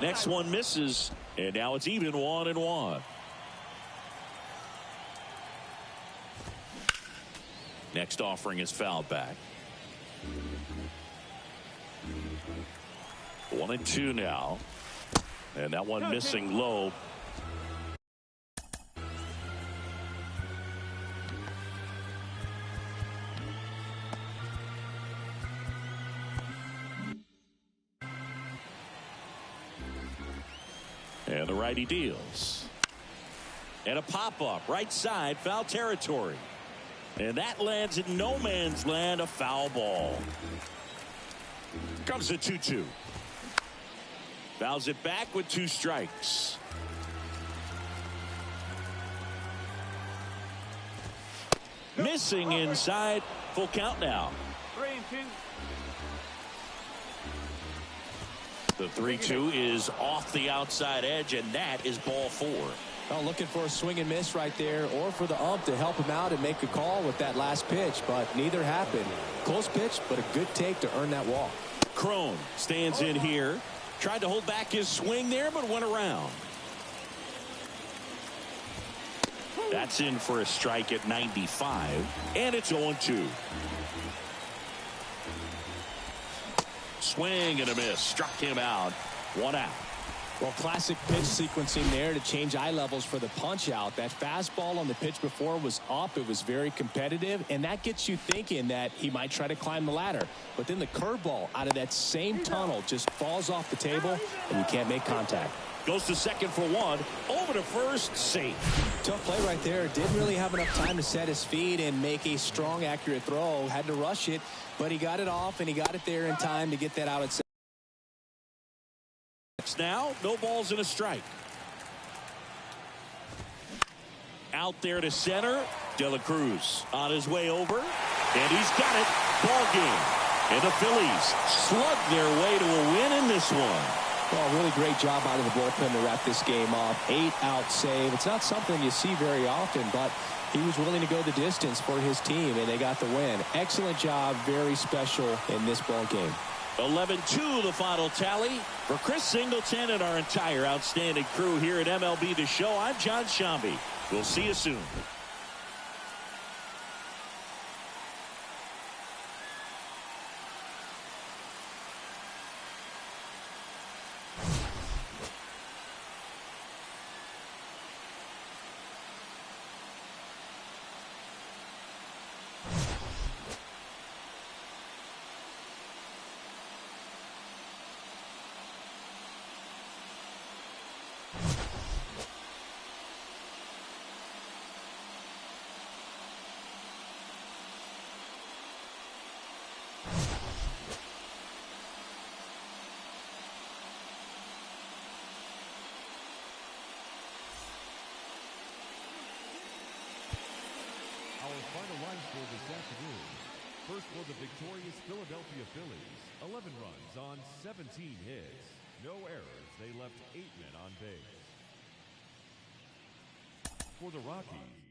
Next one misses, and now it's even 1-1. Next offering is fouled back. 1-2 now. And that one missing low. And the righty deals. And a pop-up right side, foul territory. And that lands in no man's land, a foul ball. Comes the 2-2. Fouls it back with 2 strikes. Missing inside. Full count now. 3-2. The 3-2 is off the outside edge, and that is ball 4. Well, looking for a swing and miss right there, or for the ump to help him out and make a call with that last pitch, but neither happened. Close pitch, but a good take to earn that walk. Crone stands in here. Tried to hold back his swing there, but went around. That's in for a strike at 95, and it's 0-2. Swing and a miss. Struck him out. 1 out. Well, classic pitch sequencing there to change eye levels for the punch out. That fastball on the pitch before was up. It was very competitive, and that gets you thinking that he might try to climb the ladder. But then the curveball out of that same tunnel just falls off the table, and you can't make contact. Goes to second for 1. Over to first, safe. Tough play right there. Didn't really have enough time to set his feet and make a strong, accurate throw. Had to rush it, but he got it off, and he got it there in time to get that out at second. Now, no balls and a strike. Out there to center. De La Cruz on his way over, and he's got it. Ball game. And the Phillies slug their way to a win in this one. Well, really great job out of the bullpen to wrap this game up. 8-out save. It's not something you see very often, but he was willing to go the distance for his team, and they got the win. Excellent job. Very special in this ball game. 11-2 the final tally. For Chris Singleton and our entire outstanding crew here at MLB The Show, I'm John Shambi. We'll see you soon. Our final line score this afternoon. First for the victorious Philadelphia Phillies. 11 runs on 17 hits. No errors. They left 8 men on base. For the Rockies.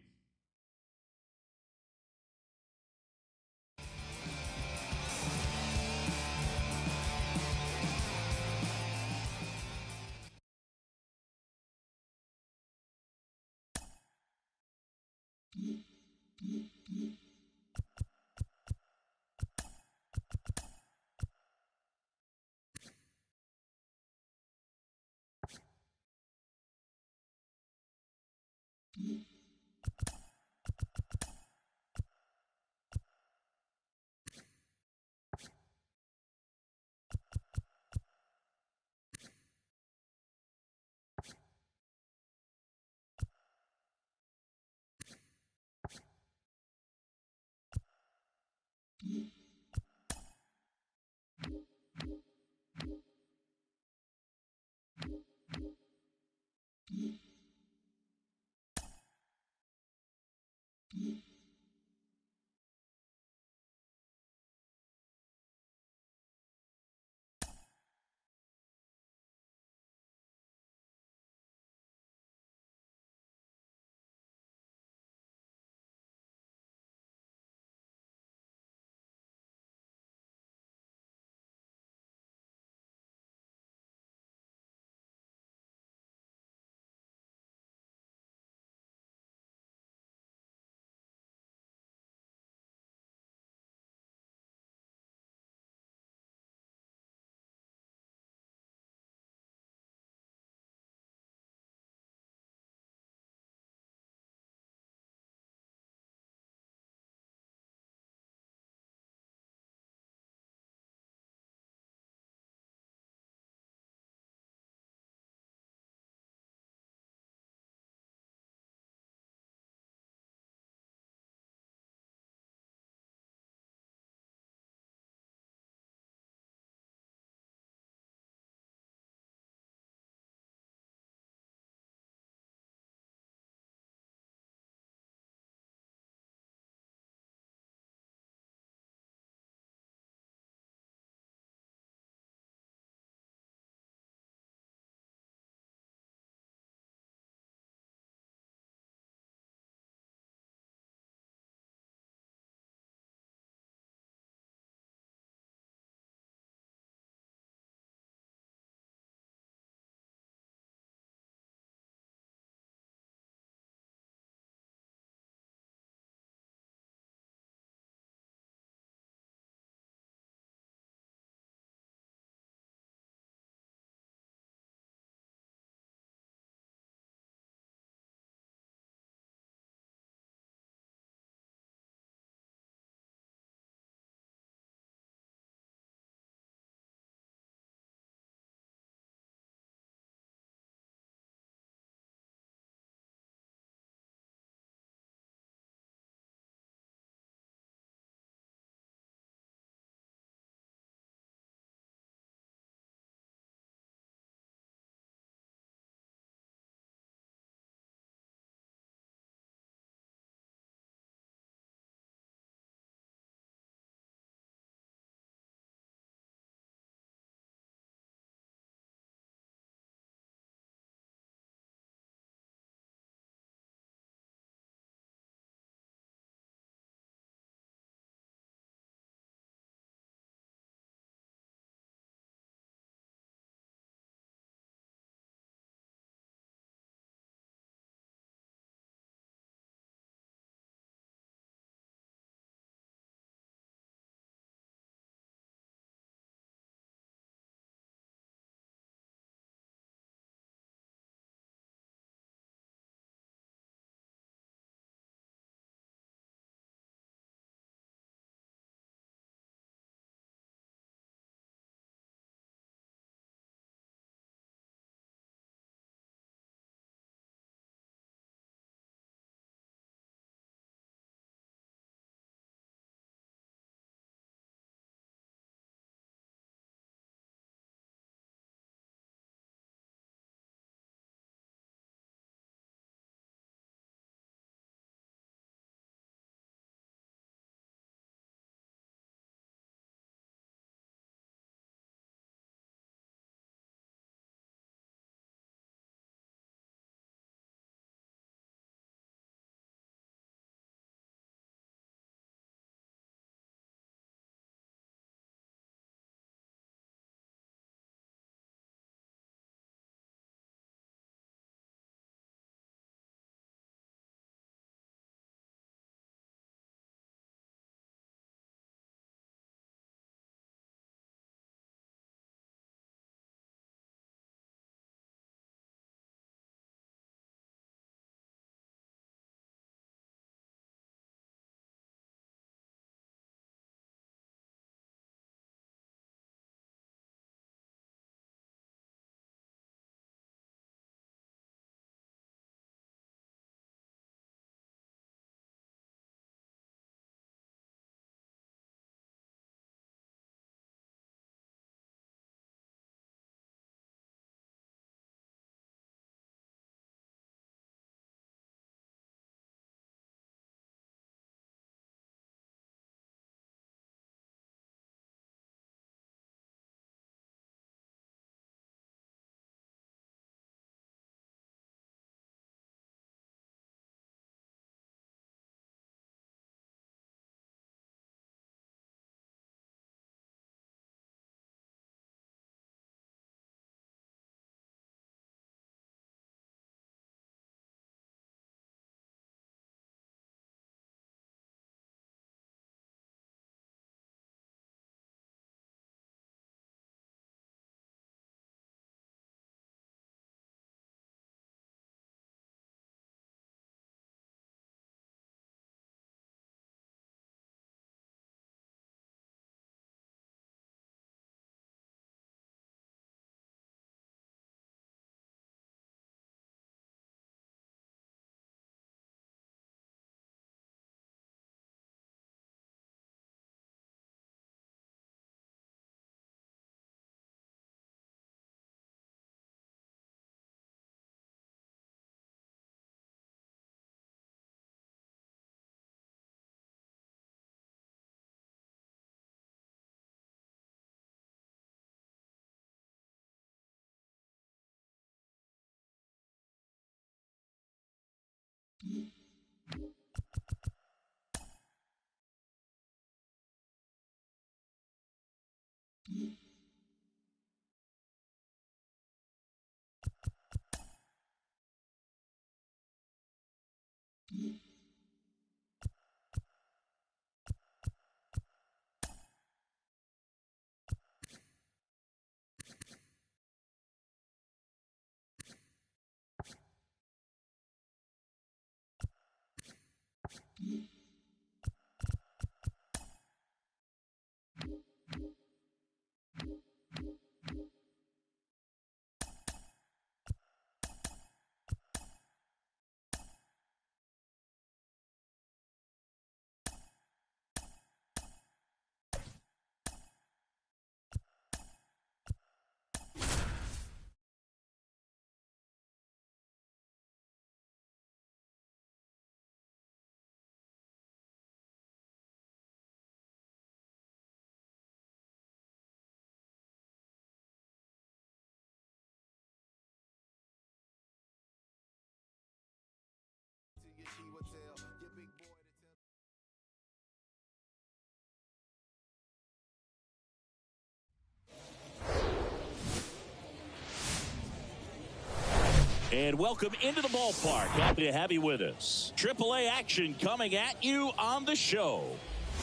And welcome into the ballpark. Happy to have you with us. AAA action coming at you on the show.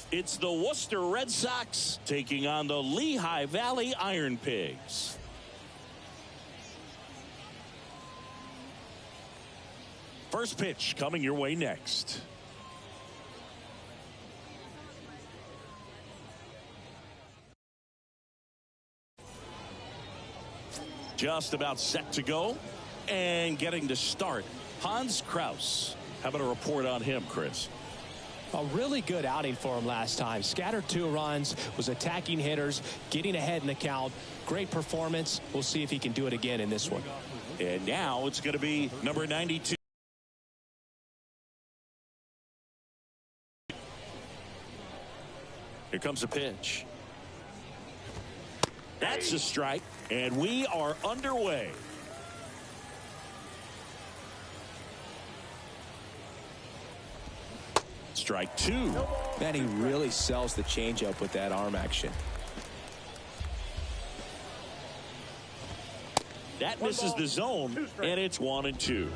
It's the Worcester Red Sox taking on the Lehigh Valley Iron Pigs. First pitch coming your way next. Just about set to go. And getting to start, Hans Kraus. How about a report on him, Chris? A really good outing for him last time. Scattered 2 runs, was attacking hitters, getting ahead in the count. Great performance. We'll see if he can do it again in this one. And now it's going to be number 92. Here comes a pitch. That's a strike, and we are underway. Strike 2. Man, he really sells the changeup with that arm action. That misses the zone, and it's 1-2.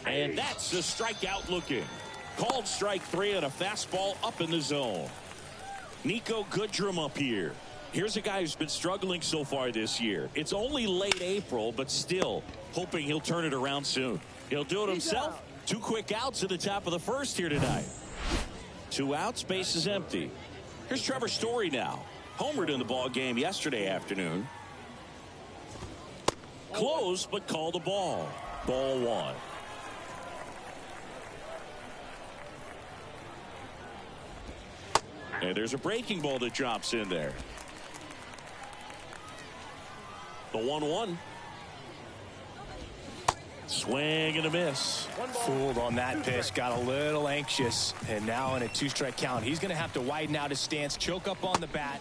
And that's the strikeout looking. Called strike 3 and a fastball up in the zone. Nico Goodrum up here. Here's a guy who's been struggling so far this year. It's only late April, but still hoping he'll turn it around soon. He'll do it himself. 2 quick outs at the top of the first here tonight. 2 outs, base is empty. Here's Trevor Story now. Homered in the ball game yesterday afternoon. Close, but called a ball. Ball 1. And there's a breaking ball that drops in there. The 1-1. Swing and a miss. Fooled on that pitch, got a little anxious, and now in a 2-strike count. He's going to have to widen out his stance, choke up on the bat.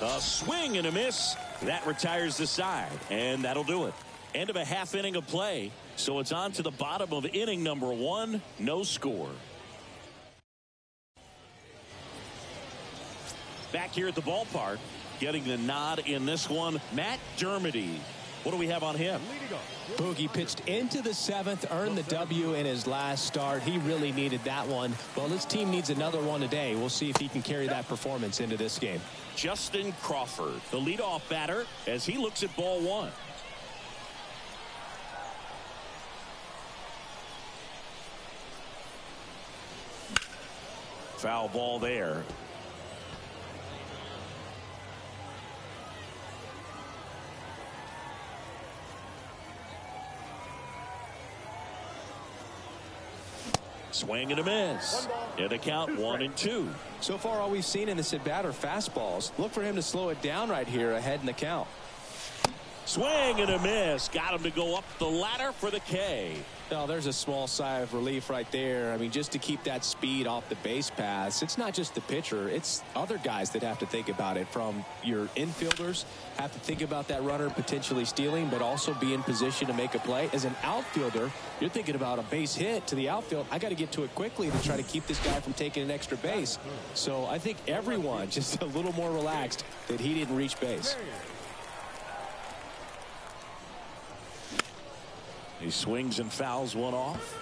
A swing and a miss. That retires the side, and that'll do it. End of a half inning of play, so it's on to the bottom of inning number 1. No score. Back here at the ballpark, getting the nod in this one, Matt Dermody. What do we have on him? Boogie pitched into the 7th, earned the W in his last start. He really needed that one. Well, this team needs another one today. We'll see if he can carry that performance into this game. Justin Crawford, the leadoff batter, as he looks at ball 1. Foul ball there. Swing and a miss. And the count 1-2. So far, all we've seen in this at bat are fastballs. Look for him to slow it down right here ahead in the count. Swing and a miss. Got him to go up the ladder for the K. Oh, there's a small sigh of relief right there. I mean, just to keep that speed off the base paths, it's not just the pitcher, it's other guys that have to think about it. From your infielders have to think about that runner potentially stealing, but also be in position to make a play. As an outfielder, you're thinking about a base hit to the outfield. I got to get to it quickly to try to keep this guy from taking an extra base. So I think everyone just a little more relaxed that he didn't reach base. He swings and fouls one off.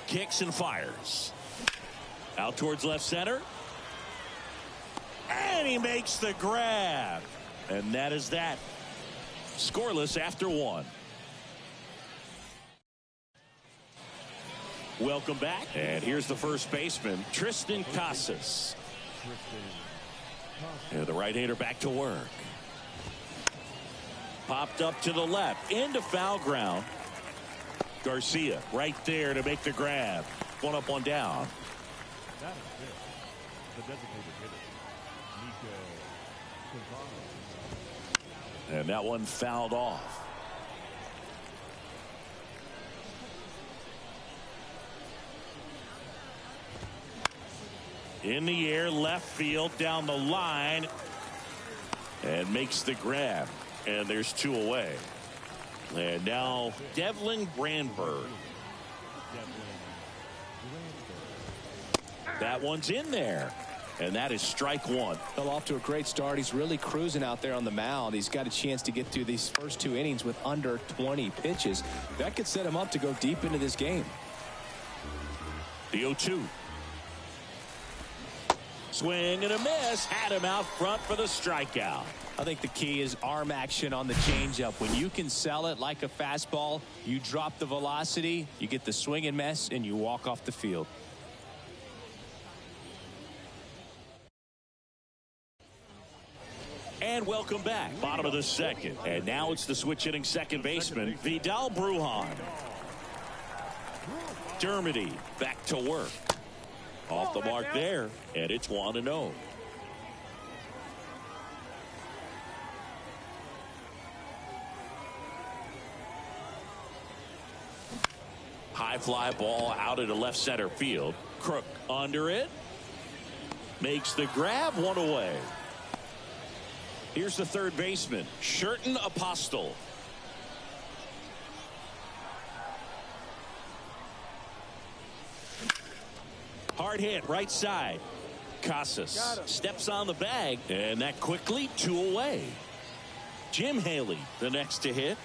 Kicks and fires. Out towards left center. And he makes the grab. And that is that. Scoreless after one. Welcome back. And here's the first baseman, Tristan Casas. And the right-hander back to work. Popped up to the left. Into foul ground. Garcia right there to make the grab. One up, one down. That is it. The designated hitter, Nico. And that one fouled off. In the air, left field, down the line, and makes the grab. And there's two away. And now Devlin Granberg. That one's in there. And that is strike one. Well, off to a great start. He's really cruising out there on the mound. He's got a chance to get through these first two innings with under 20 pitches. That could set him up to go deep into this game. The 0-2. Swing and a miss. Had him out front for the strikeout. I think the key is arm action on the changeup. When you can sell it like a fastball, you drop the velocity, you get the swing and miss, and you walk off the field. And welcome back. Bottom of the second. And now it's the switch hitting second baseman, Vidal Brujan. Dermody back to work. Off the mark there, and it's 1-0. High fly ball out into left center field. Crook under it. Makes the grab, one away. Here's the third baseman, Sherton Apostle. Hard hit, right side. Casas steps on the bag, and that quickly, two away. Jim Haley, the next to hit.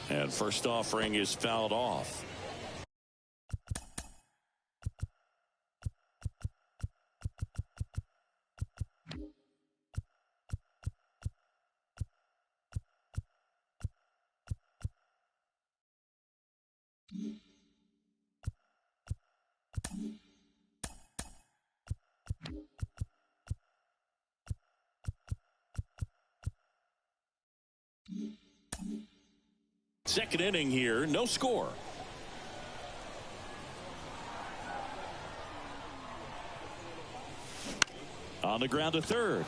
And first offering is fouled off. Second inning here, no score. On the ground to third.